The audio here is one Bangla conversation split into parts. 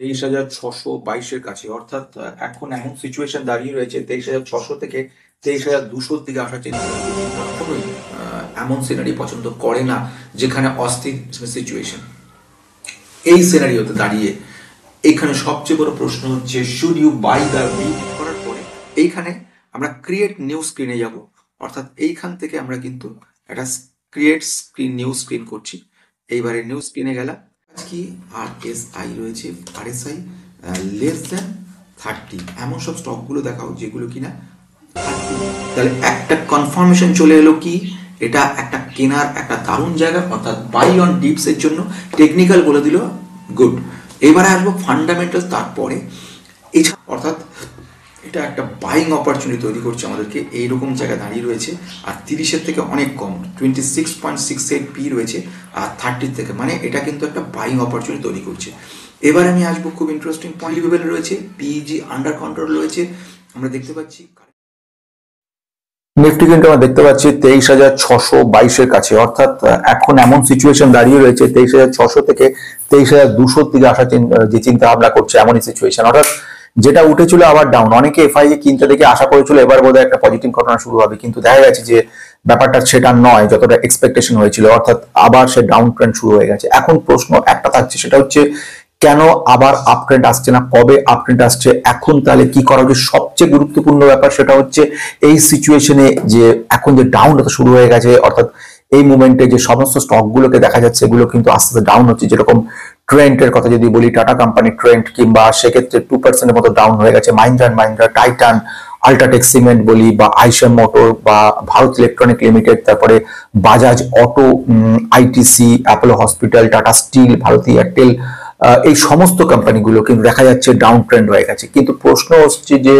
23,622-এর কাছে, অর্থাৎ এখন এমন সিচুয়েশন দাঁড়িয়ে রয়েছে 23,600 থেকে 23,200-র দিকে আসার চিন্তা কখনোই এমন সিনারি পছন্দ করে না যেখানে অস্থির সিচুয়েশন। এই সিনারিওতে দাঁড়িয়ে এখানে সবচেয়ে বড় প্রশ্ন হচ্ছে should you buy the dip করার পরে এইখানে আমরা ক্রিয়েট নিউ স্ক্রিনে যাব, অর্থাৎ এইখান থেকে আমরা কিন্তু একটা ক্রিয়েট স্ক্রিন নিউ স্ক্রিন করছি। এইবারে নিউ স্ক্রিনে গেলাম, কি RSI রয়েছে, RSI লেস দ্যান 30, এমন সব স্টকগুলো দেখাও যেগুলো কিনা 30। তাহলে একটা কনফার্মেশন চলে এলো কি এটা একটা কেনার একটা দারুণ জায়গা, অর্থাৎ বাই অন ডিপস এর জন্য টেকনিক্যাল বলে দিল গুড। এবারে আসবো ফান্ডামেন্টাল, তারপরে অর্থাৎ এটা একটা বাইং অপরচুনিটি তৈরি করছে আমাদেরকে। এইরকম জায়গায় দাঁড়িয়ে রয়েছে আর 30-এর থেকে অনেক কম, 26.68 পি রয়েছে আর 30 থেকে, মানে এটা কিন্তু একটা বাইং অপরচুনিটি তৈরি করছে। এবার আমি আসবো খুব ইন্টারেস্টিং পয়েন্ট, লেভেল রয়েছে, পিইজি আন্ডার কন্ট্রোল রয়েছে, আমরা দেখতে পাচ্ছি নিফটি কিন্তু আমরা দেখতে পাচ্ছি 23,622-এর কাছে, অর্থাৎ এখন এমন সিচুয়েশন দাঁড়িয়ে রয়েছে 23,600 থেকে 23,200-র দিকে আসার যে চিন্তা ভাবনা করছে এমনই সিচুয়েশন, অর্থাৎ যেটা উঠেছিল আবার ডাউন। অনেকে এফআইএ কিনতে দেখে আশা করেছিল এবার বোধহয় একটা পজিটিভ ঘটনা শুরু হবে, কিন্তু দেখা গেছে যে ব্যাপারটা সেটা নয় যতটা এক্সপেকটেশন হয়েছিল, অর্থাৎ আবার সে ডাউন ট্রেন্ড শুরু হয়ে গেছে। এখন প্রশ্ন একটা থাকছে, সেটা হচ্ছে কেন আবার আপ ট্রেন্ড আসছে না, কবে আপ ট্রেন্ড আসছে, এখন তাহলে কি করা উচিত। সবচেয়ে গুরুত্বপূর্ণ ব্যাপার সেটা হচ্ছে এই সিচুয়েশনে যে এখন যে ডাউনটা শুরু হয়ে গেছে, অর্থাৎ এই মুভমেন্টে যে সমস্ত স্টকগুলোকে দেখা যাচ্ছে এগুলো কিন্তু আস্তে আস্তে ডাউন হচ্ছে। যেরকম ট্রেন্ডের কথা যদি বলি, টাটা কোম্পানি ট্রেন্ড, কিংবা সেক্ষেত্রে 2%-এর মতো ডাউন হয়ে গেছে Mahindra and Mahindra, Titan, UltraTech Cement বলি, বা আইশার মোটর, বা ভারত ইলেকট্রনিক লিমিটেড, তারপরে Bajaj auto, ITC, Apollo Hospital, Tata Steel, Bharti Airtel, এই সমস্ত কোম্পানিগুলো কিন্তু দেখা যাচ্ছে ডাউন ট্রেন্ড হয়ে গেছে। কিন্তু প্রশ্ন হচ্ছে যে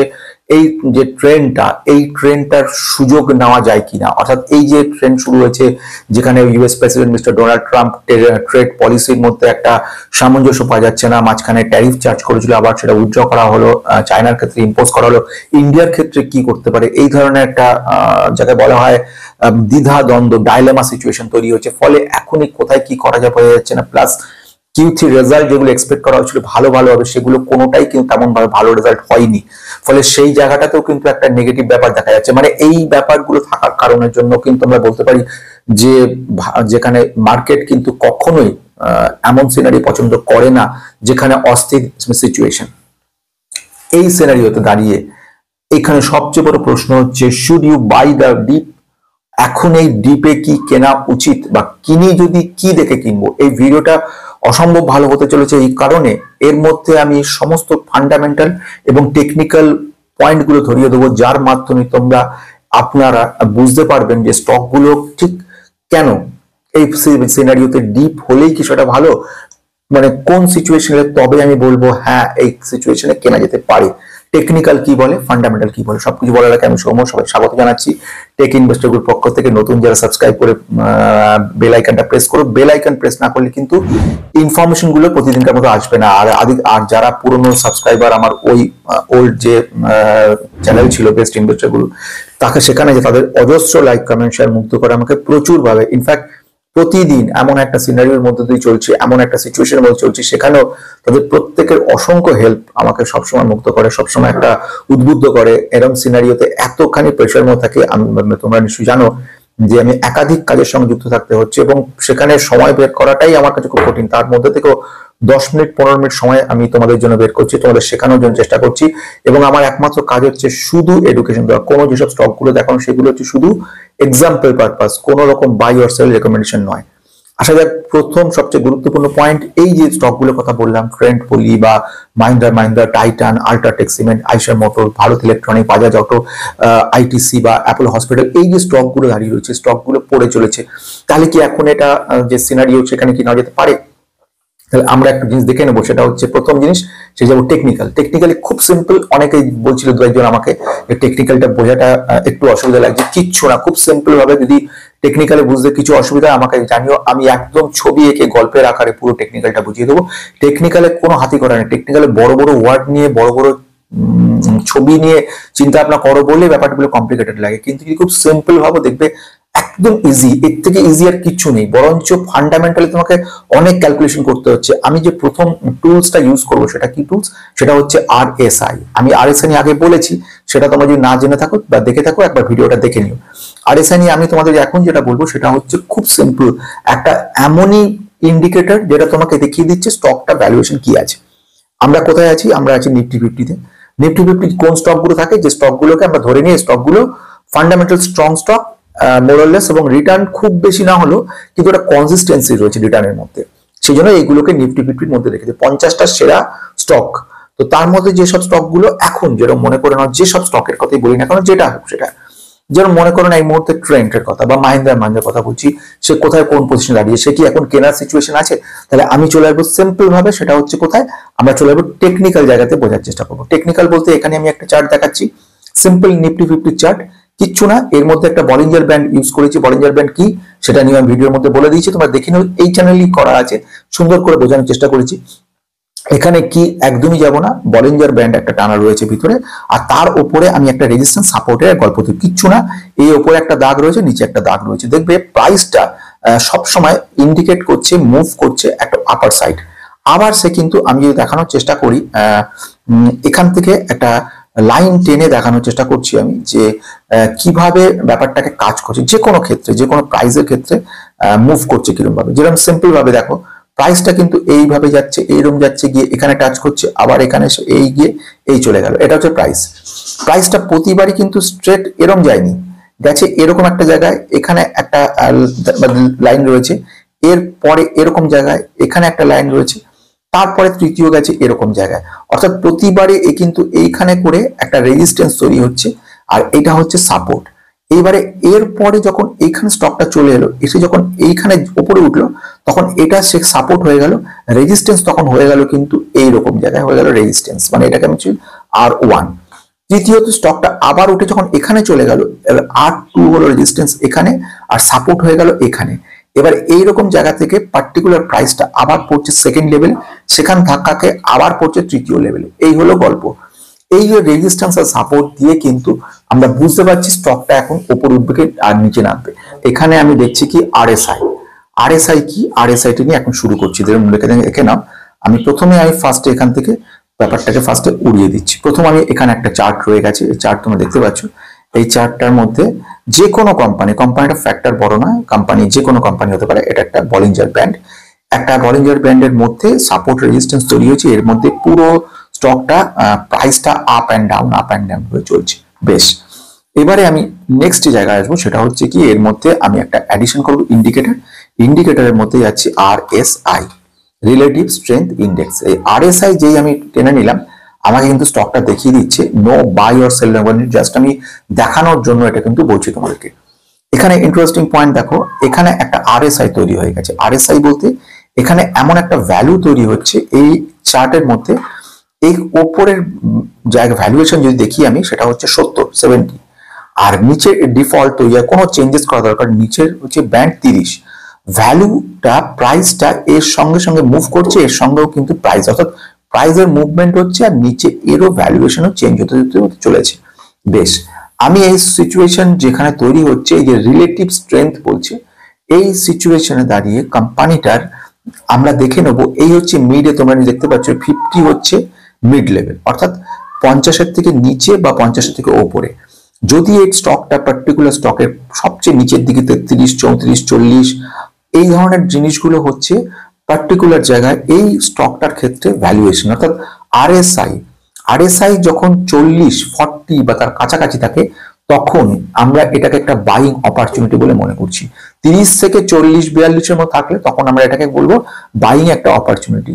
এই যে ট্রেন্ডটা, এই ট্রেন্ডটার সুযোগ নেওয়া যায় কিনা, অর্থাৎ এই যে ট্রেন্ড শুরু হয়েছে যেখানে US president mister Donald Trump trade পলিসির মধ্যে একটা সামঞ্জস্য পাওয়া যাচ্ছে না, মাঝখানে ট্যারিফ চার্জ করেছিল, আবার সেটা উইথড্র করা হলো, চায়নার ক্ষেত্রে ইম্পোজ করা হলো, ইন্ডিয়ার ক্ষেত্রে কি করতে পারে, এই ধরনের একটা যাকে বলা হয় দ্বিধা দ্বন্দ্ব, ডাইলেমা সিচুয়েশন তৈরি হচ্ছে। ফলে এখনই কোথায় কি করা যায় বোঝা যাচ্ছে না। প্লাস Q3 রেজাল্ট যেগুলো এক্সপেক্ট করা হচ্ছিল ভালো হবে, সেগুলো কোনোটাই কিন্তু তেমন ভাবে ভালো রেজাল্ট হয়নি। ফলে সেই জায়গাটাতেও কিন্তু একটা নেগেটিভ ব্যাপার দেখা যাচ্ছে। মানে এই ব্যাপারগুলো থাকার কারণের জন্য কিন্তু আমরা বলতে পারি যে যেখানে মার্কেট কিন্তু কখনোই এমন সিনারি পছন্দ করে না যেখানে অস্থির সিচুয়েশন। এই সিনারিওতে দাঁড়িয়ে এখানে সবচেয়ে বড় প্রশ্ন হচ্ছে should you buy the dip, এখন এই ডিপে কি কেনা উচিত, বা কিনে যদি কি দেখে কিনবো। এই ভিডিওটা অসম্ভব ভালো হতে চলেছে এই কারণে এর মধ্যে আমি সমস্ত ফান্ডামেন্টাল এবং টেকনিক্যাল পয়েন্টগুলো ধরিয়ে দেবো, যার মাধ্যমে তোমরা আপনারা বুঝতে পারবেন যে স্টকগুলো ঠিক কেন এই সিনারিওতে ডিপ হলেই কি সেটা ভালো, মানে কোন সিচুয়েশনে তবে আমি বলবো হ্যাঁ এই সিচুয়েশনে কেনা যেতে পারে। টেকনিক্যাল কি বলে, ফান্ডামেন্টাল কি বলে, সবকিছু বলার আগে আমি সৌম্য সবাই স্বাগত জানাচ্ছি টেক ইনভেস্টর গ্রুপ পক্ষ থেকে। নতুন যারা সাবস্ক্রাইব করে বেল আইকনটা প্রেস করো, বেল আইকন প্রেস না করলে কিন্তু ইনফরমেশন গুলো প্রতিদিনকার মতো আসবে না। আর যারা পুরনো সাবস্ক্রাইবার আমার ওই ওল্ড যে চ্যানেল ছিল বেস্ট ইনভেস্টর গ্রুপ, তাকে সেখানে যে তাদের অজস্র লাইক কমেন্ট শেয়ার মুক্ত করে আমাকে প্রচুর ভাবে, ইনফ্যাক্ট প্রতিদিন এমন একটা সিনারিওর মধ্যে দিয়ে চলছে, এমন একটা সিচুয়েশনের মধ্যে চলছে, সেখানেও তাদের প্রত্যেকের অসংখ্য হেল্প আমাকে সবসময় মুক্ত করে, সবসময় একটা উদ্বুদ্ধ করে। এরকম সিনারিওতে এতখানি প্রেশার মধ্যে থাকে, তোমরা নিশ্চয়ই জানো যে আমি একাধিক কাজের সঙ্গে যুক্ত থাকতে হচ্ছে এবং সেখানে সময় বের করাটাই আমার কাছে খুব কঠিন। তার মধ্যে থেকেও 10 মিনিট 15 মিনিট সময় আমি তোমাদের জন্য বের করছি, তোমাদের শেখানোর জন্য চেষ্টা করছি, এবং আমার একমাত্র কাজ হচ্ছে শুধু এডুকেশন দেওয়া। কোনো যেসব স্টকগুলো দেখানো সেগুলো হচ্ছে শুধু এক্সাম্পল পারপাস, কোনো রকম বাই অর সেল রেকমেন্ডেশন নয়। আসা যাক প্রথম সবচেয়ে গুরুত্বপূর্ণ পয়েন্ট, এই যে স্টকগুলোর কথা বললাম, ট্রেন্ড বলি বা Mahindra, Titan, UltraTech cement, Eicher motor, Bharat electronic, Bajaj auto, ITC বা অ্যাপোলো হসপিটাল, এই যে স্টকগুলো দাঁড়িয়ে রয়েছে, স্টকগুলো পড়ে চলেছে, তাহলে কি এখন এটা যে সিনারিও সেখানে কি না যেতে পারে? তাহলে আমরা একটা জিনিস দেখে নেবো, সেটা হচ্ছে প্রথম জিনিস সে যাবো টেকনিক্যালি খুব সিম্পল। অনেকেই বলছিল দু একজন আমাকে যে টেকনিক্যালটা বোঝাটা একটু অসুবিধা লাগছে, কিচ্ছু না, খুব সিম্পল ভাবে যদি টেকনিক্যালি বুঝতে কিছু অসুবিধা আমাকে জানিও, আমি একদম ছবি এঁকে গল্পের আকারে পুরো টেকনিক্যালটা বুঝিয়ে দেবো। টেকনিক্যালে কোনো হাতি করা নেই, টেকনিক্যালে বড় বড় ওয়ার্ড নিয়ে বড় বড় ছবি নিয়ে চিন্তা ভাবনা করো বলে ব্যাপারগুলো কমপ্লিকেটেড লাগে, কিন্তু যদি খুব সিম্পল ভাবে দেখবে একদম ইজি, এর থেকে ইজি আর কিছু নেই, বরঞ্চ ফান্ডামেন্টালি তোমাকে অনেক ক্যালকুলেশন করতে হচ্ছে। আমি যে প্রথম টুলসটা ইউজ করবো সেটা কি টুলস, সেটা হচ্ছে RSI। আমি RSI নিয়ে আগে বলেছি, সেটা তোমরা যদি না জেনে থাকো বা দেখে থাকো একবার ভিডিওটা দেখে নিও। RSI নিয়ে আমি তোমাদের এখন যেটা বলবো সেটা হচ্ছে খুব সিম্পল, একটা এমনই ইন্ডিকেটর যেটা তোমাকে দেখিয়ে দিচ্ছে স্টকটা ভ্যালুয়েশন কি আছে। আমরা কোথায় আছি, আমরা আছি নিফটি ফিফটিতে। নিফটি ফিফটি কোন স্টকগুলো থাকে, যে স্টকগুলোকে আমরা ধরে নিই স্টকগুলো ফান্ডামেন্টাল স্ট্রং স্টক মোরলেস, এবং রিটার্ন খুব বেশি না হলেও কিন্তু একটা কনসিস্টেন্সি রয়েছে রিটার্নের মধ্যে, সেই জন্য এইগুলোকে নিফটি ফিফটির মধ্যে রেখেছে 50টা সেরা স্টক। তো তার মধ্যে যেসব স্টকগুলো এখন যেরকম মনে করে নাও, যেসব স্টকের কথাই বলি না কেন, যেটা হোক সেটা, যেমন মনে করো না এই মুহূর্তে ট্রেন্ডের কথা বা মাহিন্দ্রার কথা বলছি, সে কোথায় কোন পজিশনে দাঁড়িয়ে, সে কি এখন কেনার সিচুয়েশন আছে, তাহলে আমি চলে আসবো সিম্পল ভাবে, সেটা হচ্ছে কোথায়, আমরা চলে আসবো টেকনিক্যাল জায়গাতে বোঝার চেষ্টা করবো। টেকনিক্যাল বলতে এখানে আমি একটা চার্ট দেখাচ্ছি, সিম্পল নিফটি ফিফটির চার্ট, কিচ্ছু না, এর মধ্যে একটা বলিঞ্জার ব্যান্ড ইউজ করেছি। বলিঞ্জার ব্যান্ড কি সেটা নিয়ে আমি ভিডিওর মধ্যে বলে দিয়েছি, তোমরা দেখে নিও, এই চ্যানেলই করা আছে, সুন্দর করে বোঝানোর চেষ্টা করেছি। এখানে কি একদমই যাব না, বলিঞ্জার ব্যান্ড একটা টানা রয়েছে ভিতরে, আর তার উপরে আমি একটা রেজিস্ট্যান্স সাপোর্টের গল্প দিই, কিচ্ছু না, এই উপরে একটা দাগ রয়েছে, নিচে একটা দাগ রয়েছে, দেখবে প্রাইসটা সব সময় ইন্ডিকেট করছে, মুভ করছে একটা আপার সাইড। আবার সে কিন্তু আমি যদি দেখানোর চেষ্টা করি, এখান থেকে একটা লাইন টেনে দেখানোর চেষ্টা করছি আমি, যে কিভাবে ব্যাপারটাকে কাজ করছে, যে কোনো ক্ষেত্রে, যে কোনো প্রাইসের ক্ষেত্রে মুভ করছে কিরকম ভাবে। যেরকম সিম্পল ভাবে দেখো, প্রাইসটা কিন্তু এইভাবে যাচ্ছে, এইরকম যাচ্ছে, গিয়ে এখানে টাচ করছে, আবার এখানে এই গিয়ে এই চলে গেল, এটা হচ্ছে প্রাইস। প্রাইসটা প্রতিবারই কিন্তু স্ট্রেট এরকম যায়নি, গেছে এরকম একটা জায়গায়, এখানে একটা লাইন রয়েছে, এর পরে এরকম জায়গায় এখানে একটা লাইন রয়েছে, তারপরে তৃতীয় গেছে এরকম জায়গায়, অর্থাৎ প্রতিবারে এ কিন্তু এইখানে করে একটা রেজিস্ট্যান্স তৈরি হচ্ছে, আর এটা হচ্ছে সাপোর্ট। এইবারে এরপরে যখন এইখানে স্টকটা চলে এলো, এসে যখন এইখানে উপরে উঠলো, তখন এটা সে সাপোর্ট হয়ে গেল, রেজিস্ট্যান্স তখন হয়ে গেল কিন্তু এইরকম জায়গায় হয়ে গেল রেজিস্ট্যান্স, মানে এটাকে আমি R1। তৃতীয়ত স্টকটা আবার উঠে যখন এখানে চলে গেল, R2 হলো রেজিস্ট্যান্স এখানে, আর সাপোর্ট হয়ে গেল এখানে। এবার এইরকম জায়গা থেকে পার্টিকুলার প্রাইসটা আবার পড়ছে সেকেন্ড লেভেলে, সেখান ধাক্কাকে আবার পড়ছে তৃতীয় লেভেলে, এই হলো গল্প। এই যে রেজিস্ট্যান্স আর সাপোর্ট দিয়ে কিন্তু আমরা বুঝতে পারছি স্টকটা এখন উপর উঠবে আর নিচে নামবে। এখানে আমি দেখছি কি RSI কি, RSI টি নিয়ে এখন শুরু করছি, দেখে নাও। আমি প্রথমে ফার্স্টে এখান থেকে ব্যাপারটাকে ফার্স্টে উড়িয়ে দিচ্ছি। প্রথম আমি এখানে একটা চার্ট রয়ে গেছে, এই চার্ট তোমরা দেখতে পাচ্ছ, এই চার্টটার মধ্যে যে কোনো কোম্পানিটা ফ্যাক্টর বড় নয়, কোম্পানি যে কোনো কোম্পানি হতে পারে, এটা একটা বলিঞ্জার ব্যান্ড, একটা বলিঞ্জার ব্যান্ডের মধ্যে সাপোর্ট রেজিস্ট্যান্স তৈরি হয়েছে, এর মধ্যে পুরো স্টকটা প্রাইসটা আপ অ্যান্ড ডাউন হয়ে চলছে। বেশ, এবারে আমি নেক্সট জায়গায় আসবো, সেটা হচ্ছে কি এর মধ্যে আমি একটা অ্যাডিশন করবো ইন্ডিকেটরের মধ্যে যাচ্ছি RSI, রিলেটিভ স্ট্রেংথ ইন্ডেক্স। এই RSI যেই আমি টেনে নিলাম, আমাকে কিন্তু স্টকটা দেখিয়ে দিচ্ছে, no buy or sell, just আমি দেখানোর জন্য এটা কিন্তু বলছি তোমাদেরকে। এখানে ইন্টারেস্টিং পয়েন্ট দেখো, এখানে একটা RSI তৈরি হয়ে গেছে। RSI বলতে এখানে এমন একটা ভ্যালু তৈরি হচ্ছে এই চার্টের মধ্যে, এই ওপরের জায়গা ভ্যালুয়েশন যদি দেখি আমি, সেটা হচ্ছে 70 আর নিচের ডিফল্ট তৈরি, কোনো চেঞ্জেস করা দরকার, নিচের হচ্ছে ব্যান্ড 30। ভ্যালুটা প্রাইসটা এর সঙ্গে সঙ্গে মুভ করছে, এর সঙ্গেও কিন্তু প্রাইস, অর্থাৎ প্রাইসের মুভমেন্ট হচ্ছে, আর নিচে এরও ভ্যালুয়েশনও চেঞ্জ হতে চলেছে। বেশ, আমি এই সিচুয়েশন যেখানে তৈরি হচ্ছে, এই যে রিলেটিভ স্ট্রেংথ বলছে, এই সিচুয়েশনে দাঁড়িয়ে কোম্পানিটার আমরা দেখে নেব, এই হচ্ছে মিডে, তোমরা দেখতে পাচ্ছ 50 হচ্ছে মিড লেভেল, অর্থাৎ 50-এর থেকে নিচে বা 50-এর থেকে ওপরে। যদি এই স্টকটা পার্টিকুলার স্টকের সবচেয়ে নিচের দিকে 33, 34, 40 এই ধরনের জিনিসগুলো হচ্ছে পার্টিকুলার জায়গায় এই স্টকটার ক্ষেত্রে ভ্যালুয়েশন, অর্থাৎ RSI যখন 40, 40 বা তার কাছাকাছি থাকে, তখন আমরা এটাকে একটা বাইং অপরচুনিটি বলে মনে করছি। 30 থেকে 40, 42-এর মতো থাকলে তখন আমরা এটাকে বলবো বাইং একটা অপরচুনিটি।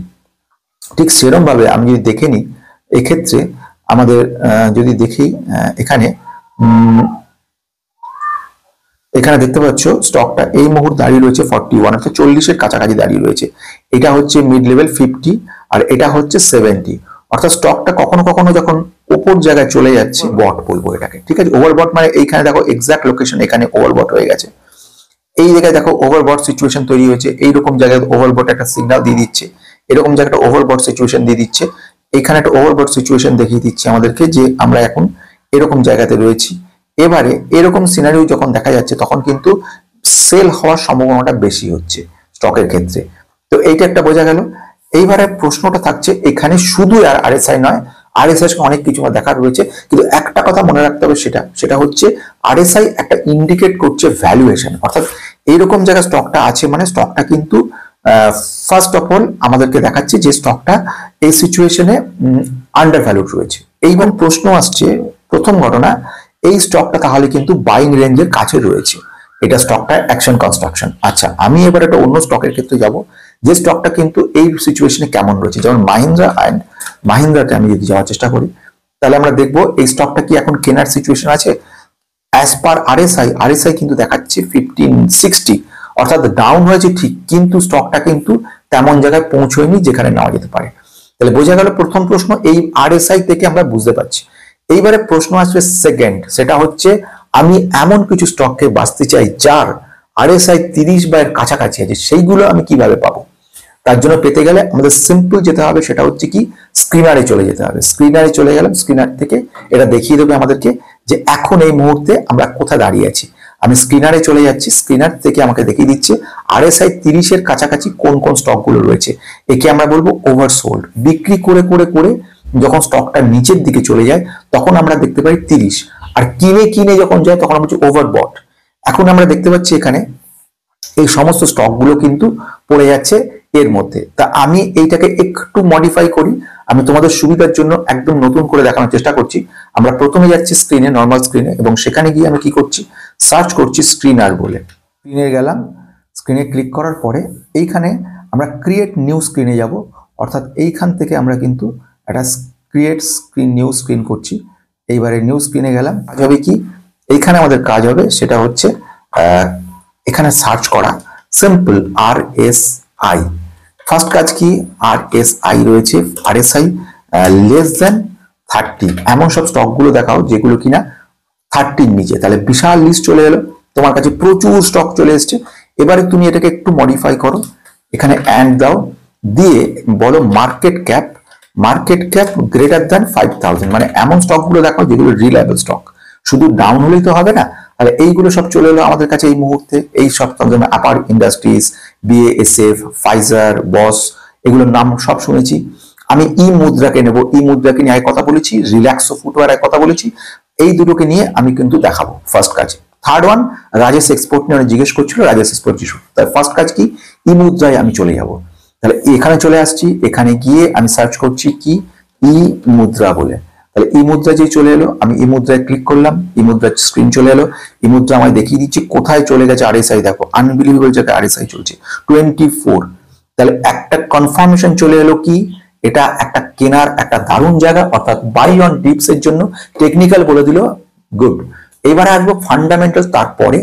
ঠিক সেরকম ভাবে আমি যদি দেখে নিই, এক্ষেত্রে আমাদের যদি দেখি এখানে দেখতে পাচ্ছ স্টকটা এই মুহূর্তে দাঁড়িয়ে রয়েছে 41, অর্থাৎ 40-এর কাছাকাছি দাঁড়িয়ে রয়েছে। এটা হচ্ছে মিড লেভেল 50, আর এটা হচ্ছে 70, অর্থাৎ স্টকটা কখনো কখনো যখন উপর জায়গায় চলে যাচ্ছে, বট বলবো এটাকে, ঠিক আছে। ওভারবট মানে এইখানে দেখো এক্সাক্ট লোকেশন, এখানে ওভারবট হয়ে গেছে, এই জায়গায় দেখো ওভারবট সিচুয়েশন তৈরি হয়েছে, এইরকম জায়গায় ওভারবট একটা সিগন্যাল দিয়ে দিচ্ছে, এরকম জায়গাটা ওভারবট সিচুয়েশন দিয়ে দিচ্ছে, এখানে একটা ওভারবট সিচুয়েশন দেখিয়ে দিচ্ছে আমাদেরকে যে আমরা এখন এরকম জায়গাতে রয়েছি, এবারে এরকম সিনারিও যখন দেখা যাচ্ছে তখন কিন্তু সেল হওয়ার সম্ভাবনাটা বেশি হচ্ছে স্টকের ক্ষেত্রে। তো এইটা একটা বোঝা গেল। এইবারে প্রশ্নটা থাকছে এখানে শুধু আরএসআই নয়, আরএসআই অনেক কিছু দেখার রয়েছে, কিন্তু একটা কথা মনে রাখতে হবে, সেটা হচ্ছে আরএসআই একটা ইন্ডিকেট করছে ভ্যালুয়েশন, অর্থাৎ এইরকম জায়গায় স্টকটা আছে মানে স্টকটা কিন্তু ফার্স্ট অফ অল আমাদেরকে দেখাচ্ছে যে স্টকটা এই সিচুয়েশনে আন্ডার ভ্যালুড রয়েছে। এইবার প্রশ্ন আসছে, প্রথম ঘটনা, এই স্টকটা তাহলে কিন্তু বাইং রেঞ্জের কাছে রয়েছে, এটা স্টকটা অ্যাকশন কনস্ট্রাকশন। আচ্ছা, আমি এবার একটা অন্য স্টকের ক্ষেত্রে যাব যে স্টকটা কিন্তু এই সিচুয়েশনে কেমন রয়েছে, যেমন মাহিন্দ্রা অ্যান্ড মাহিন্দ্রাতে আমি যদি যাওয়ার চেষ্টা করি তাহলে আমরা দেখবো এই স্টকটা কি এখন কেনার সিচুয়েশন আছে। অ্যাজ পার আরএসআই কিন্তু দেখাচ্ছে 1560, অর্থাৎ ডাউন হয়েছে ঠিক, কিন্তু স্টকটা কিন্তু তেমন জায়গায় পৌঁছয়নি যেখানে নেওয়া যেতে পারে। তাহলে বোঝা গেল প্রথম প্রশ্ন, এই আরএসআই থেকে আমরা বুঝতে পারছি। এইবারে প্রশ্ন আসবে সেকেন্ড, সেটা হচ্ছে আমি এমন কিছু স্টককে বাঁচতে চাই যার আরএসআই 30 বা এর কাছাকাছি আছে, সেইগুলো আমি কিভাবে পাবো? তার জন্য পেতে গেলে আমাদের সিম্পল যেতে হবে, সেটা হচ্ছে কি স্ক্রিনারে চলে যেতে হবে। স্ক্রিনারে চলে গেলাম, স্ক্রিনার থেকে এটা দেখিয়ে দেবে আমাদেরকে যে এখন এই মুহূর্তে আমরা কোথায় দাঁড়িয়ে আছি। আমি স্ক্রিনারে চলে যাচ্ছি, স্ক্রিনার থেকে আমাকে দেখিয়ে দিচ্ছে আরএসআই 30 এর কাছাকাছি কোন কোন স্টকগুলো রয়েছে। একে আমরা বলবো ওভারসোল্ড। বিক্রি করে করে করে যখন স্টকটা নিচের দিকে চলে যায় তখন আমরা দেখতে পাই 30, আর কিনে কিনে যখন যায় তখন আমরা বলছি ওভারবট। এখন আমরা দেখতে পাচ্ছি এখানে এই সমস্ত স্টকগুলো কিন্তু পড়ে যাচ্ছে এর মধ্যে। তা আমি এইটাকে একটু মডিফাই করি, আমি তোমাদের সুবিধার জন্য একদম নতুন করে দেখানোর চেষ্টা করছি। আমরা প্রথমে যাচ্ছি স্ক্রিনে, নর্মাল স্ক্রিনে, এবং সেখানে গিয়ে আমি কি করছি, সার্চ করছি স্ক্রিনার বলে। স্ক্রিনে গেলাম, স্ক্রিনে ক্লিক করার পরে এইখানে আমরা ক্রিয়েট নিউ স্ক্রিনে যাব, অর্থাৎ এইখান থেকে আমরা কিন্তু একটা ক্রিয়েট স্ক্রিন নিউ স্ক্রিন করছি। এইবারে নিউ স্ক্রিনে গেলাম, কাজ হবে কি, এইখানে আমাদের কাজ হবে সেটা হচ্ছে এখানে সার্চ করা, সিম্পল আরএসআই। ফার্স্ট কাজ কি, আরএসআই রয়েছে, আরএসআই লেস দেন 30 এমন সব স্টকগুলো দেখাও যেগুলো কিনা 30 নিচে। তাহলে বিশাল লিস্ট চলে এলো, তোমার কাছে প্রচুর স্টক চলে এসছে। এবারে তুমি এটাকে একটু মডিফাই করো, এখানে অ্যান্ড দাও, দিয়ে বলো মার্কেট ক্যাপ গ্রেটার দ্যান 5000, মানে এমন স্টকগুলো দেখাও যেগুলো রিলায়েবল স্টক। শুধু ডাউন হলেই তো হবে না, তাহলে এইগুলো সব চলে এলো আমাদের কাছে এই মুহূর্তে। এই সব যেমন আপার ইন্ডাস্ট্রিজ, বিএএসএফ, ফাইজার, বস, এগুলোর নাম সব শুনেছি। আমি ই মুদ্রাকে নেব, ই মুদ্রাকে নিয়ে কথা বলেছি, রিল্যাক্সো ফুটওয়্যার কথা বলেছি, এই দুটোকে নিয়ে আমি কিন্তু দেখাবো ফার্স্ট কাজ। থার্ড ওয়ান, রাজেশ এক্সপোর্ট নিয়ে জিজ্ঞেস করছিল, রাজেশ এক্সপোর্ট ইস্যু। তাই ফার্স্ট কাজ কি, ই মুদ্রায় আমি চলে যাব। তাহলে এখানে চলে আসছি, এখানে গিয়ে আমি সার্চ করছি কি, ই মুদ্রা বলে। তাহলে ই মুদ্রা যে চলে এলো, আমি ই মুদ্রায় ক্লিক করলাম, ই মুদ্রার স্ক্রিন চলে এলো। ই মুদ্রা আমায় দেখিয়ে দিচ্ছে কোথায় চলে গেছে আরএসআই। দেখো আনবিলিভেবল জায়গায় আরএসআই চলছে 24। তাহলে একটা কনফার্মেশন চলে এলো কি, এটা একটা কেনার একটা দারুণ জায়গা, অর্থাৎ বাই অন ডিপস এর জন্য। টেকনিক্যাল বলে দিল, গুড। এবারে আসবো ফান্ডামেন্টাল। তারপরে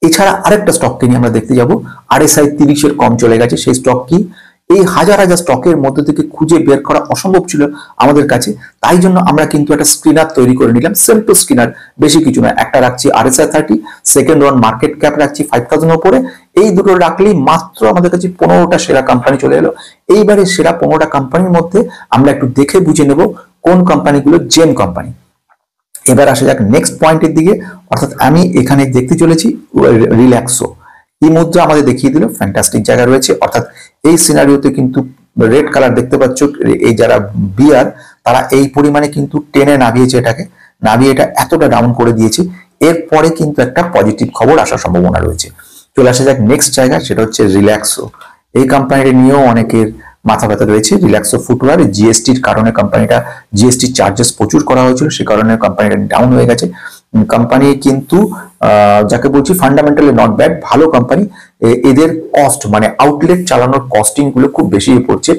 এছাড়া আরেকটা স্টককে নিয়ে আমরা দেখতে যাব, আরএসআই 30 এর কম চলে গেছে, সেই স্টক কি। এই হাজার হাজার স্টকের মধ্যে থেকে খুঁজে বের করা অসম্ভব ছিল আমাদের কাছে, তাই জন্য আমরা কিন্তু একটা স্ক্রিনার তৈরি করে নিলাম, সিম্পল স্ক্রিনার, বেশি কিছু না। একটা রাখছি RSI 30, second one market cap রাখছি 5000 উপরে। এই দুটো রাখলেই মাত্র আমাদের কাছে 15টা সেরা কোম্পানি চলে এলো। এইবারে সেরা 15টা কোম্পানির মধ্যে আমরা একটু দেখে বুঝে নেব কোন কোম্পানিগুলো জেম কোম্পানি। এবার আসা যাক নেক্সট পয়েন্টের দিকে, অর্থাৎ আমি এখানে দেখতে চলেছি রিল্যাক্সো। এই মুদ্রা আমাদের দেখিয়ে দিল ফ্যান্টাস্টিক জায়গা রয়েছে, অর্থাৎ এই সিনারিওতে কিন্তু রেড কালার দেখতে পাচ্ছ, এই যারা বিয়ার তারা এই পরিমাণে কিন্তু টেনে নামিয়েছে, এটাকে নামিয়ে এটা এতটা ডাউন করে দিয়েছে। এরপরে কিন্তু একটা পজিটিভ খবর আসার সম্ভাবনা রয়েছে। চলে আসা যাক নেক্সট জায়গা, সেটা হচ্ছে রিল্যাক্সো। এই কোম্পানিটা নিয়েও অনেকের মাথা ব্যথা রয়েছে। রিল্যাক্সো ফুটওয়্যার জিএসটির কারণে কোম্পানিটা, জিএসটি চার্জেস প্রচুর করা হয়েছিল, সে কারণে কোম্পানিটা ডাউন হয়ে গেছে। কোম্পানি কিন্তু যাকে বলছি ফান্ডামেন্টালি নট ব্যাড, ভালো কোম্পানি। এদের কস্ট মানে আউটলেট চালানোর কস্টিং গুলো খুব বেশি পড়ছে।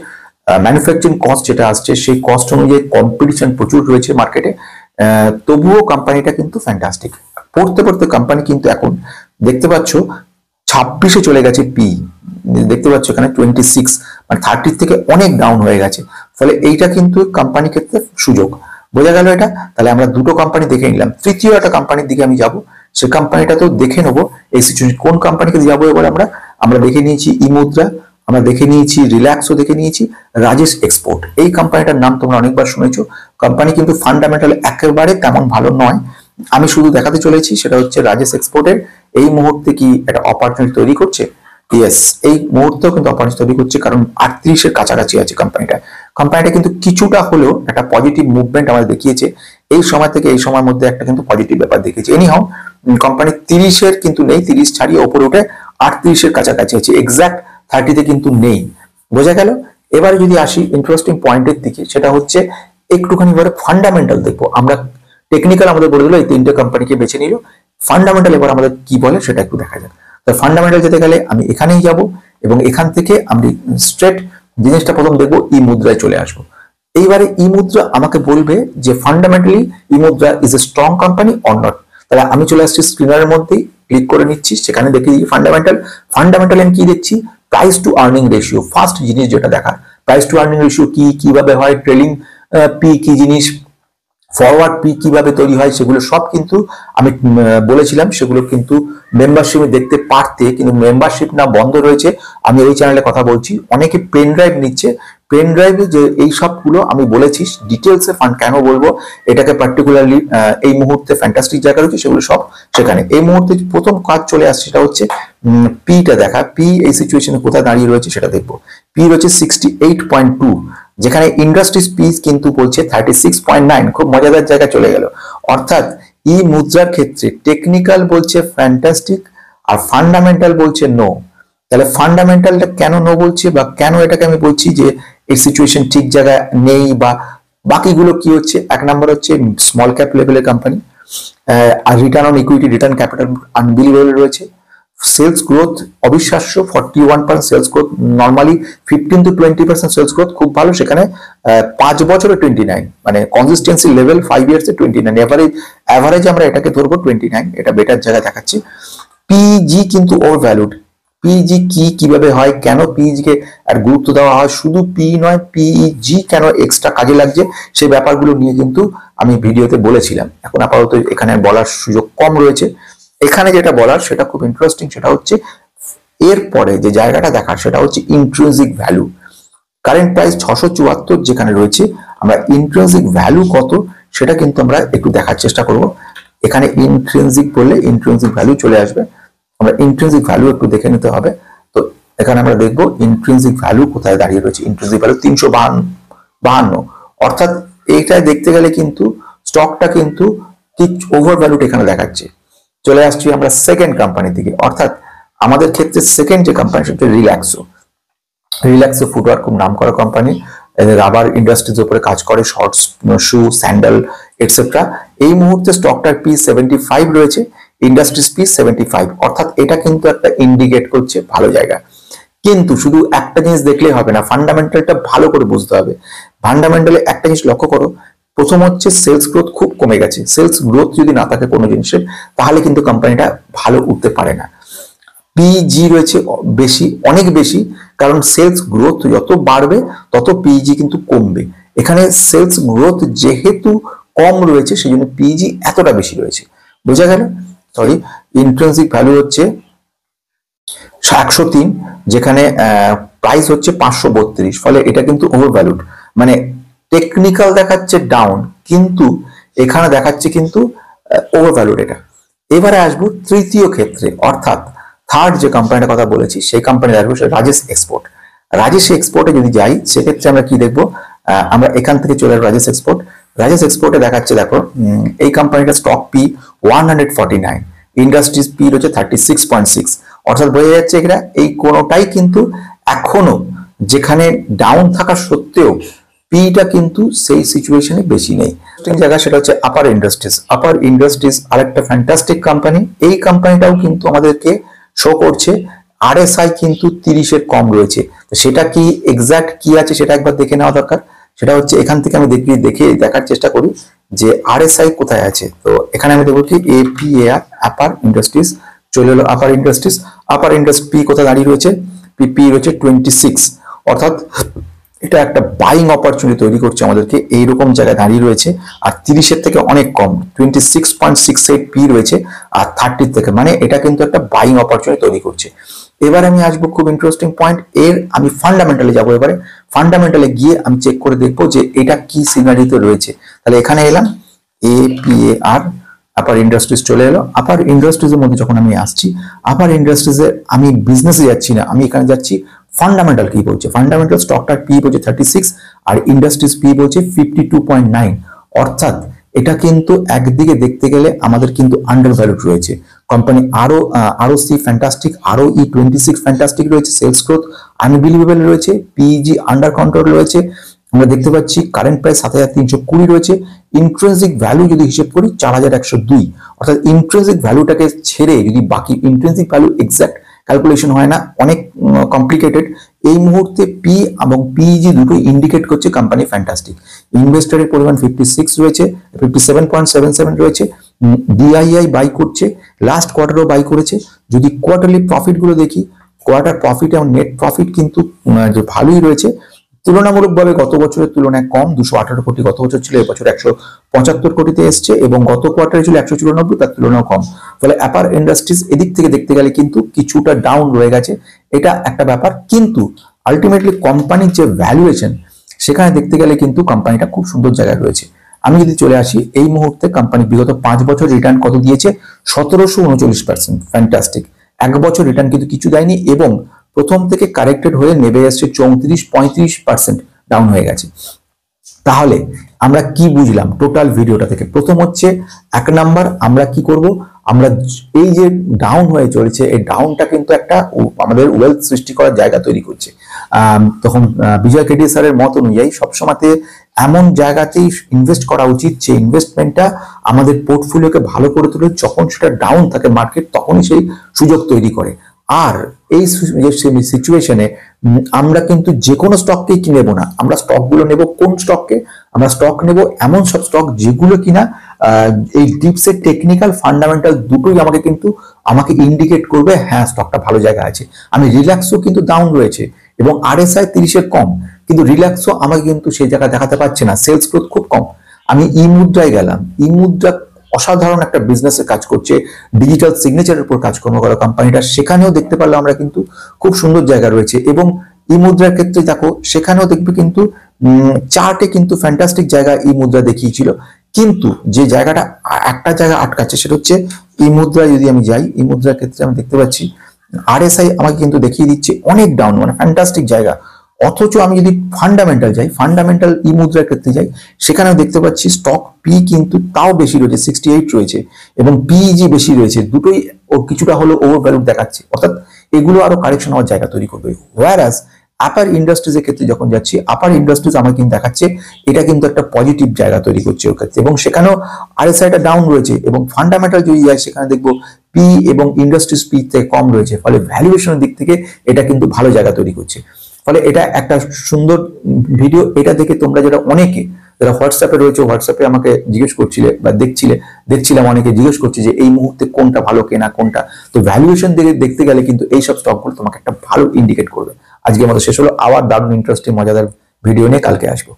ম্যানুফ্যাকচারিং কস্ট যেটা আসছে সেই কস্ট অনুযায়ী কম্পিটিশন প্রচুর রয়েছে মার্কেটে, তবুও কোম্পানিটা কিন্তু ফ্যান্টাস্টিক। পড়তে পড়তে কোম্পানি কিন্তু এখন দেখতে পাচ্ছ 26-এ চলে গেছে পি, দেখতে পাচ্ছ এখানে 26, মানে 30 থেকে অনেক ডাউন হয়ে গেছে। ফলে এইটা কিন্তু কোম্পানির ক্ষেত্রে সুযোগ, বোঝা গেল এটা। তাহলে আমরা দুটো কোম্পানি দেখে নিলাম, তৃতীয় একটা কোম্পানির দিকে আমি যাব, সে কোম্পানিটা তো দেখে নেবো এই সিচুয়েশন কোন কোম্পানিকে যাবো। এবার আমরা দেখে নিয়েছি ই মুদ্রা, আমরা দেখে নিয়েছি রিল্যাক্সও দেখে নিয়েছি, রাজেশ এক্সপোর্ট। এই কোম্পানিটার নাম তোমরা অনেকবার শুনেছো। কোম্পানি কিন্তু ফান্ডামেন্টাল একেবারে তেমন ভালো নয়, আমি শুধু দেখাতে চলেছি সেটা হচ্ছে রাজেশ এক্সপোর্টের এই মুহূর্তে কি একটা অপরচুনিটি তৈরি করছে। ইয়েস, এই মুহূর্তেও কিন্তু অপরচুনিটি তৈরি করছে, কারণ 38-এর কাছাকাছি আছে কোম্পানিটা কিন্তু কিছুটা হলেও একটা পজিটিভ মুভমেন্ট আমাদের দেখিয়েছে। এই সময় থেকে এই সময়ের মধ্যে একটা কিন্তু পজিটিভ ব্যাপার দেখিয়েছে। এনিহাও কোম্পানি 30-এর কিন্তু নেই, 30 ছাড়িয়ে ওপরে উঠে 38-এর কাছাকাছি আছে, এক্সাক্ট 30-তে কিন্তু নেই। বোঝা গেল। এবারে যদি আসি ইন্টারেস্টিং পয়েন্টের দিকে, সেটা হচ্ছে একটুখানি এবারে ফান্ডামেন্টাল দেখবো আমরা। টেকনিক্যাল আমাদের বলে দিল, এই 3টে কোম্পানিকে বেছে নিল। ফান্ডামেন্টাল এবার আমাদের কি বলে সেটা একটু দেখা যাক। তো ফান্ডামেন্টাল যেতে গেলে আমি এখানেই যাব এবং এখান থেকে আমি স্ট্রেট জিনিসটা প্রথম দেখবো ই মুদ্রায় চলে আসবো। এইবারে ই মুদ্রা আমাকে বলবে যে ফান্ডামেন্টালি ই মুদ্রা is a strong company or not. তাহলে আমি চলে আসছি স্ক্রিনারের মধ্যেই, ক্লিক করে নিচ্ছি, সেখানে দেখে দিই ফান্ডামেন্টাল আমি কি দেখছি, price two earning ratio. First জিনিস যেটা দেখা, প্রাইস টু আর্নিং রেশিও কি, কিভাবে হয়, ট্রেলিং পি কি জিনিস, ফরওয়ার্ড পি কিভাবে তৈরি হয়, সেগুলো সব কিন্তু আমি বলেছিলাম। সেগুলো কিন্তু মেম্বারশিপে দেখতে পারতে, কিন্তু মেম্বারশিপ না বন্ধ রয়েছে। আমি এই চ্যানেলে কথা বলছি, অনেকে পেন ড্রাইভ নিচ্ছে, পেন ড্রাইভে যে এই সবগুলো আমি বলেছি ডিটেলসে। ফান্ড কেন বলবো এটাকে পার্টিকুলারলি, এই মুহূর্তে ফ্যান্টাস্টিক জায়গা রয়েছে সেগুলো সব সেখানে। এই মুহূর্তে প্রথম কাজ চলে আসছে সেটা হচ্ছে পিটা দেখা। পি এই সিচুয়েশনে কোথায় দাঁড়িয়ে রয়েছে সেটা দেখবো। পি রয়েছে 68.2, যেখানে ইন্ডাস্ট্রিজ পি কিন্তু বলছে 36.9। খুব মজাদার জায়গা চলে গেল। অর্থাৎ ই মুদ্রার ক্ষেত্রে টেকনিক্যাল বলছে ফ্যান্টাস্টিক আর ফান্ডামেন্টাল বলছে নো। তাহলে ফান্ডামেন্টালটা কেন নো বলছে, বা কেন এটাকে আমি বলছি যে এই সিচুয়েশন ঠিক জায়গায় নেই, বা বাকিগুলো কি হচ্ছে। এক নম্বর হচ্ছে স্মল ক্যাপ লেভেলের কোম্পানি, আর return on equity, return capital unbelievable রয়েছে। সেলস গ্রোথ অবিশ্বাস্য, 41% sales growth. Normally 15 to 20% sales growth খুব ভালো, সেখানে 5 বছরে 29, মানে কনসিস্টেন্সি লেভেল 5 ইয়ার্সে 29, এভারেজ আমরা এটাকে ধরবো 29, এটা বেটার জায়গা দেখাচ্ছে। পিজি কিন্তু ওভার ভ্যালুড। পিজি কি, কিভাবে হয়, কেন পিজি কে আর গুরুত্ব দেওয়া হয়, শুধু পি নয় পিজি কেন এক্সট্রা কাজে লাগছে, সেই ব্যাপারগুলো নিয়ে কিন্তু আমি ভিডিওতে বলেছিলাম। এখন আপাতত এখানে বলার সুযোগ কম রয়েছে। এখানে যেটা বলার সেটা খুব ইন্টারেস্টিং, সেটা হচ্ছে এরপরে যে জায়গাটা দেখার সেটা হচ্ছে ইন্ট্রিনসিক ভ্যালু। কারেন্ট প্রাইস 674 যেখানে রয়েছে, আমরা ইন্ট্রিনসিক ভ্যালু কত সেটা কিন্তু আমরা একটু দেখার চেষ্টা করব। এখানে ইন্ট্রিনসিক বললে ইন্ট্রিনসিক ভ্যালু চলে আসবে, আমরা ইন্ট্রিনসিক ভ্যালু একটু দেখে নিতে হবে। তো এখানে আমরা দেখবো ইন্ট্রিনসিক ভ্যালু কোথায় দাঁড়িয়ে রয়েছে। ইন্ট্রিনসিক ভ্যালু 352, অর্থাৎ এইটা দেখতে গেলে কিন্তু স্টকটা কিন্তু ঠিক ওভার ভ্যালুটা এখানে দেখাচ্ছে। চলে আসছি আমরা সেকেন্ড কোম্পানির দিকে, অর্থাৎ আমাদের ক্ষেত্রে সেকেন্ড যে কোম্পানি সেটা রিল্যাক্সো ফুটওয়ার, খুব নাম করা কোম্পানি, রাবার ইন্ডাস্ট্রিজ উপরে কাজ করে, শর্টস, শু, স্যান্ডেল এটসেট্রা। এই মুহূর্তে স্টকটার পি 75 রয়েছে, ইন্ডাস্ট্রিজ পি 75, অর্থাৎ এটা কিন্তু একটা ইন্ডিকেট করছে ভালো জায়গা। কিন্তু শুধু একটা জিনিস দেখলেই হবে না, ফান্ডামেন্টালটা ভালো করে বুঝতে হবে। ফান্ডামেন্টালে একটা জিনিস লক্ষ্য করো, প্রথম হচ্ছে সেলস গ্রোথ খুব কমে গেছে। সেলস গ্রোথ যদি না থাকে কোনো জিনিসের, তাহলে কিন্তু কোম্পানিটা ভালো উঠতে পারে না। পিজি রয়েছে বেশি, অনেক বেশি, কারণ সেলস গ্রোথ যত বাড়বে তত পিজি কিন্তু কমবে। এখানে সেলস গ্রোথ যেহেতু কম রয়েছে সেই জন্য পিজি এতটা বেশি রয়েছে। বোঝা গেল। সরি, ইন্ট্রিনসিক ভ্যালু হচ্ছে 103, যেখানে প্রাইস হচ্ছে 532, ফলে এটা কিন্তু ওভার ভ্যালুড। মানে টেকনিক্যাল দেখাচ্ছে ডাউন, কিন্তু এখানে দেখাচ্ছে কিন্তু ওভার ভ্যালুড এটা। এবারে আসবো তৃতীয় ক্ষেত্রে, অর্থাৎ থার্ড যে কোম্পানিটার কথা বলেছি সেই কোম্পানি আসবো রাজেশ এক্সপোর্ট। রাজেশ এক্সপোর্টে যদি যাই সেক্ষেত্রে আমরা কি দেখবো, আমরা এখান থেকে চলে আসবো রাজেশ এক্সপোর্টে দেখাচ্ছে, দেখো এই কোম্পানিটা স্টক পি 149, ইন্ডাস্ট্রিজ পি রয়েছে 36.6, অর্থাৎ বোঝা যাচ্ছে এরা এই কোনোটাই কিন্তু এখনো, যেখানে ডাউন থাকা সত্ত্বেও পিটা কিন্তু সেই সিচুয়েশনে বেশি নেই। জায়গা সেটা হচ্ছে আপার ইন্ডাস্ট্রিজ আরেকটা ফ্যান্টাস্টিক কোম্পানি। এই কোম্পানিটাও কিন্তু আমাদেরকে শো করছে আরএসআই কিন্তু 30-এর কম রয়েছে। সেটা কি এক্সাক্ট কি আছে সেটা একবার দেখে নেওয়া দরকার। সেটা হচ্ছে এখান থেকে আমি দেখার চেষ্টা করি যে আরএসআই কোথায় আছে। তো এখানে আমি দেখবো কি এপিএআর, আপার ইন্ডাস্ট্রিজ, চলে এলো আপার ইন্ডাস্ট্রি পি কোথায় দাঁড়িয়ে রয়েছে, পি রয়েছে 26, অর্থাৎ এটা একটা বাইং অপরচুনিটি তৈরি করছে আমাদেরকে, এইরকম জায়গায় দাঁড়িয়ে রয়েছে। আর 30-এর থেকে অনেক কম, 26.68 পি রয়েছে, আর 30 থেকে, মানে এটা কিন্তু একটা বাইং অপরচুনিটি তৈরি করছে। এবার আমি আসবো খুব ইন্টারেস্টিং পয়েন্ট, আমি ফান্ডামেন্টালে যাবো। এবারে ফান্ডামেন্টালে গিয়ে আমি চেক করে দেখবো যে এটা কি সিনারিতে রয়েছে। তাহলে এখানে এলাম, এপিএআর, আপার ইন্ডাস্ট্রিজ চলে এলো। আপার ইন্ডাস্ট্রিজের মধ্যে যখন আমি আসছি, আপার ইন্ডাস্ট্রিজে আমি বিজনেসে যাচ্ছি না, আমি এখানে যাচ্ছি ফান্ডামেন্টাল কি বলছে। ফান্ডামেন্টাল স্টকটার পি বলছে 36 আর ইন্ডাস্ট্রিজ পি বলছে 52.9, অর্থাৎ এটা কিন্তু একদিকে দেখতে গেলে আমাদের কিন্তু আন্ডার ভ্যালুড রয়েছে। কোম্পানি আরও সি ফ্যান্টাস্টিক, আরও ই 26 ফ্যান্টাস্টিক রয়েছে, সেলস গ্রোথ আনবিলিভেবল রয়েছে, পিইজি আন্ডার কন্ট্রোল রয়েছে। আমরা দেখতে পাচ্ছি কারেন্ট প্রাইস 7320 রয়েছে। ইন্ট্রিনসিক ভ্যালু যদি হিসেব করি 4102, অর্থাৎ ইন্ট্রিনসিক ভ্যালুটাকে ছেড়ে যদি বাকি ইন্ট্রিনসিক ভ্যালু এক্সাক্ট ক্যালকুলেশন হয় না, অনেক কমপ্লিকেটেড। এই মুহূর্তে পি এবং পিইজি দুটো ইন্ডিকেট করছে কোম্পানি ফ্যান্টাস্টিক। ইনভেস্টরের পরিমাণ 56 রয়েছে, 57.77 রয়েছে। ডিআইআই বাই করছে, লাস্ট কোয়ার্টারও বাই করেছে। যদি কোয়ার্টারলি প্রফিট গুলো দেখি, কোয়ার্টার প্রফিট এবং নেট প্রফিট কিন্তু ভালোই রয়েছে, তুলনামূলকভাবে গত বছরের তুলনায় কম। 218 কোটি গত বছর ছিল, এবছর 175 কোটিতে এসছে, এবং গত কোয়ার্টারে ছিল 194, তার তুলনাও কম। ফলে অ্যাপার ইন্ডাস্ট্রিজ এদিক থেকে দেখতে গেলে কিন্তু কিছুটা ডাউন রয়ে গেছে, এটা একটা ব্যাপার। কিন্তু আলটিমেটলি কোম্পানির যে ভ্যালুয়েশন, সেখানে দেখতে গেলে কিন্তু কোম্পানিটা খুব সুন্দর জায়গায় রয়েছে। আমি যদি চলে আসি, এই মুহূর্তে কোম্পানি বিগত 5 বছর রিটার্ন কত দিয়েছে? 1739%, ফ্যান্টাস্টিক। 1 বছর রিটার্ন কিন্তু কিছু দেয়নি, এবং প্রথম থেকে কারেক্টেড হয়ে নেমে এসছে 34-35% ডাউন হয়ে গেছে। তাহলে আমরা কি বুঝলাম টোটাল ভিডিওটা থেকে? প্রথম হচ্ছে, 1 নাম্বার, আমরা কি করব, আমরা এই যে ডাউন হয়ে চলেছে, এই ডাউনটা কিন্তু একটা আমাদের ওয়েলথ সৃষ্টি করার জায়গা তৈরি করছে। তখন বিজয় কেডি স্যারের মত অনুযায়ী সবসময়তে এমন জায়গাতেই ইনভেস্ট করা উচিত যে ইনভেস্টমেন্টটা আমাদের পোর্টফোলিওকে ভালো করে তোলে। যখন সেটা ডাউন থাকে মার্কেট, তখনই সেই সুযোগ তৈরি করে। আর এই সিচুয়েশনে আমরা কিন্তু যে কোনো স্টককেই নেব না, আমরা স্টকগুলো নেব কোন স্টককে? আমরা স্টক নেব এমন সব স্টক যেগুলো কিনা এই ডিপসের টেকনিক্যাল ফান্ডামেন্টাল দুটোই আমাকে ইন্ডিকেট করবে, হ্যাঁ স্টকটা ভালো জায়গায় আছে। আমি রিল্যাক্সও কিন্তু ডাউন রয়েছে, এবং আরএসআই 30-এর কম, কিন্তু রিল্যাক্সও আমাকে কিন্তু সেই জায়গা দেখাতে পারছে না, সেলস গ্রোথ খুব কম। আমি ই মুদ্রায় গেলাম, ই মুদ্রা অসাধারণ একটা বিজনেসে কাজ করছে, ডিজিটাল সিগনেচারের উপর কাজকর্ম করা কোম্পানিটা, সেখানেও দেখতে পারলে আমরা কিন্তু খুব সুন্দর জায়গা রয়েছে। এবং ই মুদ্রার ক্ষেত্রে দেখো, সেখানেও দেখবে কিন্তু চার্টে কিন্তু ফ্যান্টাস্টিক জায়গা ই মুদ্রা দেখিয়েছিল, কিন্তু যে জায়গাটা একটা জায়গা আটকাচ্ছে সেটা হচ্ছে ই মুদ্রায় যদি আমি যাই, ই মুদ্রার ক্ষেত্রে আমি দেখতে পাচ্ছি আরএসআই আমাকে কিন্তু দেখিয়ে দিচ্ছে অনেক ডাউন, মানে ফ্যান্টাস্টিক জায়গা। অথচ আমি যদি ফান্ডামেন্টাল যাই, ফান্ডামেন্টাল ই মুদ্রার ক্ষেত্রে যাই, সেখানেও দেখতে পাচ্ছি স্টক পি কিন্তু তাও বেশি রয়েছে, 68 রয়েছে, এবং পিইজি বেশি রয়েছে, দুটোই ও কিছুটা হলো ওভার ভ্যালু দেখাচ্ছে। অর্থাৎ এগুলো আরো কারেকশন হওয়ার জায়গা তৈরি করবে। হোয়ারাস আপার ইন্ডাস্ট্রিজের ক্ষেত্রে যখন যাচ্ছি, আপার ইন্ডাস্ট্রিজ আমাকে কিন্তু দেখাচ্ছে এটা কিন্তু একটা পজিটিভ জায়গা তৈরি করছে ওর ক্ষেত্রে, এবং সেখানেও আরএসআইটা ডাউন রয়েছে, এবং ফান্ডামেন্টাল যদি যায় সেখানে দেখবো পি এবং ইন্ডাস্ট্রিজ পি থেকে কম রয়েছে। ফলে ভ্যালুয়েশনের দিক থেকে এটা কিন্তু ভালো জায়গা তৈরি করছে। ফলে এটা একটা সুন্দর ভিডিও। এটা দেখে তোমরা অনেকে যারা হোয়াটসঅ্যাপে রয়েছে, হোয়াটসঅ্যাপে আমাকে জিজ্ঞেস করছিলে বা দেখছিলাম অনেকে জিজ্ঞেস করছে যে এই মুহূর্তে কোনটা ভালো কেনা, কোনটা। তো ভ্যালুয়েশন দেখতে গেলে কিন্তু এইসব স্টকগুলো তোমাকে একটা ভালো ইন্ডিকেট করবে। আজকে আমাদের শেষ হলো। আবার দারুণ ইন্টারেস্টিং মজাদার ভিডিও নিয়ে কালকে আসবো।